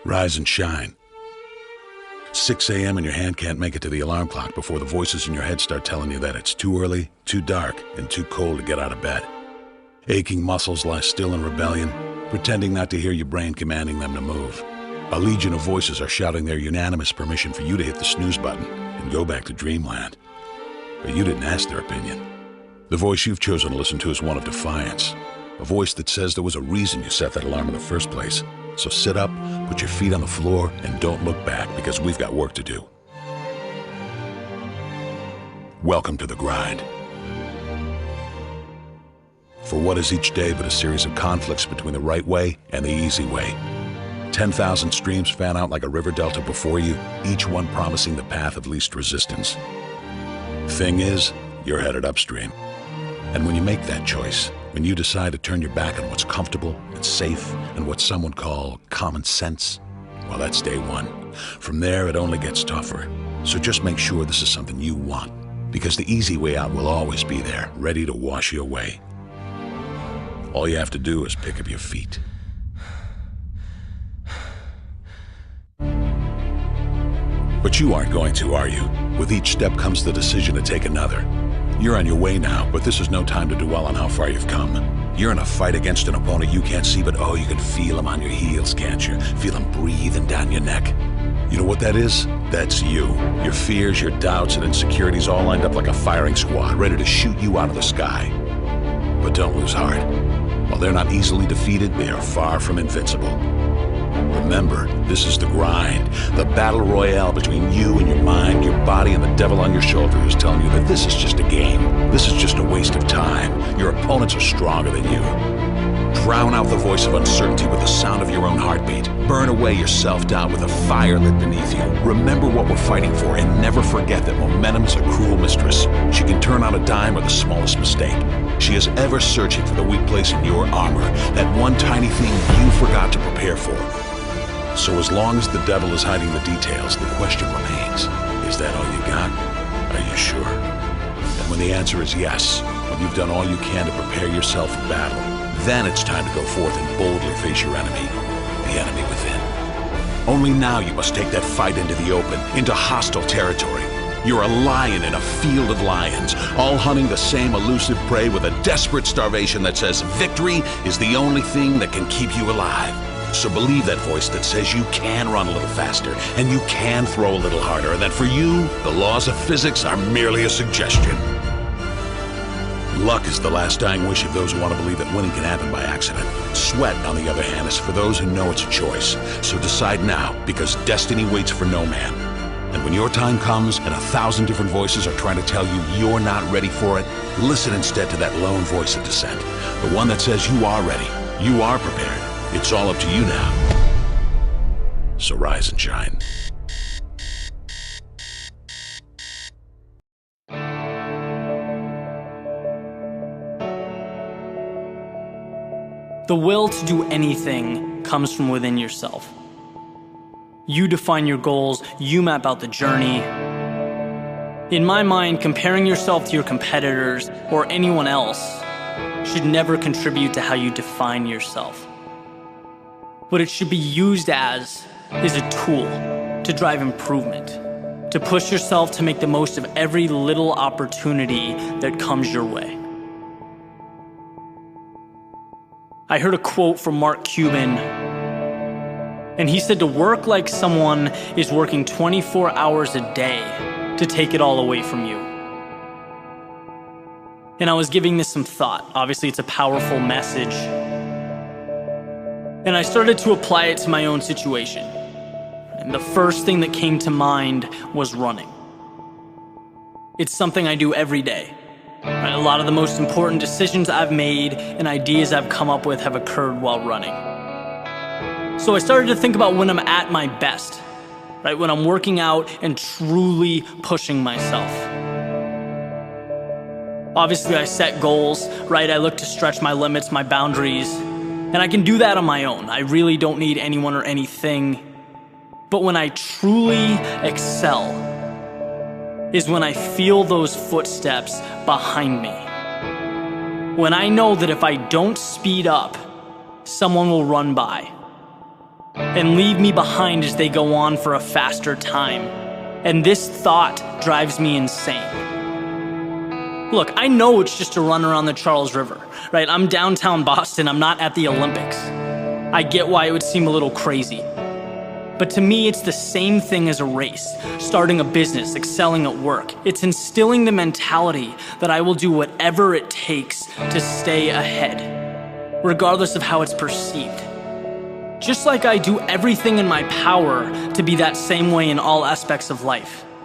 Rise and shine. 6 a.m. and your hand can't make it to the alarm clock before the voices in your head start telling you that it's too early, too dark, and too cold to get out of bed. Aching muscles lie still in rebellion, pretending not to hear your brain commanding them to move. A legion of voices are shouting their unanimous permission for you to hit the snooze button and go back to dreamland. But you didn't ask their opinion. The voice you've chosen to listen to is one of defiance. A voice that says there was a reason you set that alarm in the first place. So sit up, put your feet on the floor, and don't look back, because we've got work to do. Welcome to the grind. For what is each day but a series of conflicts between the right way and the easy way? 10,000 streams fan out like a river delta before you, each one promising the path of least resistance. Thing is, you're headed upstream. And when you make that choice, when you decide to turn your back on what's comfortable and safe and what some would call common sense, well, that's day one. From there, it only gets tougher. So just make sure this is something you want, because the easy way out will always be there, ready to wash you away. All you have to do is pick up your feet. But you aren't going to, are you? With each step comes the decision to take another. You're on your way now, but this is no time to dwell on how far you've come. You're in a fight against an opponent you can't see, but oh, you can feel him on your heels, can't you? Feel him breathing down your neck. You know what that is? That's you. Your fears, your doubts, and insecurities all lined up like a firing squad, ready to shoot you out of the sky. But don't lose heart. While they're not easily defeated, they are far from invincible. Remember, this is the grind, the battle royale between you and your mind, your body, and the devil on your shoulder who's telling you that this is just a game. This is just a waste of time. Your opponents are stronger than you. Drown out the voice of uncertainty with the sound of your own heartbeat. Burn away your self-doubt with a fire lit beneath you. Remember what we're fighting for, and never forget that momentum is a cruel mistress. She can turn on a dime or the smallest mistake. She is ever searching for the weak place in your armor, that one tiny thing you forgot to prepare for. So as long as the devil is hiding the details, the question remains, is that all you got? Are you sure? And when the answer is yes, when you've done all you can to prepare yourself for battle, then it's time to go forth and boldly face your enemy, the enemy within. Only now you must take that fight into the open, into hostile territory. You're a lion in a field of lions, all hunting the same elusive prey with a desperate starvation that says victory is the only thing that can keep you alive. So believe that voice that says you can run a little faster, and you can throw a little harder, and that for you, the laws of physics are merely a suggestion. Luck is the last dying wish of those who want to believe that winning can happen by accident. Sweat, on the other hand, is for those who know it's a choice. So decide now, because destiny waits for no man. And when your time comes and 1,000 different voices are trying to tell you you're not ready for it, listen instead to that lone voice of dissent. The one that says you are ready, you are prepared. It's all up to you now. So rise and shine. The will to do anything comes from within yourself. You define your goals, you map out the journey. In my mind, comparing yourself to your competitors or anyone else should never contribute to how you define yourself. What it should be used as is a tool to drive improvement, to push yourself to make the most of every little opportunity that comes your way. I heard a quote from Mark Cuban, and he said to work like someone is working 24 hours a day to take it all away from you. And I was giving this some thought. Obviously, it's a powerful message. And I started to apply it to my own situation. And the first thing that came to mind was running. It's something I do every day. A lot of the most important decisions I've made and ideas I've come up with have occurred while running. So I started to think about when I'm at my best, right? When I'm working out and truly pushing myself. Obviously, I set goals, right? I look to stretch my limits, my boundaries, and I can do that on my own. I really don't need anyone or anything. But when I truly excel is when I feel those footsteps behind me. When I know that if I don't speed up, someone will run by. and leave me behind as they go on for a faster time. And this thought drives me insane. Look, I know it's just a run around the Charles River, right? I'm downtown Boston, I'm not at the Olympics. I get why it would seem a little crazy. But to me, it's the same thing as a race, starting a business, excelling at work. It's instilling the mentality that I will do whatever it takes to stay ahead, regardless of how it's perceived. Just like I do everything in my power to be that same way in all aspects of life.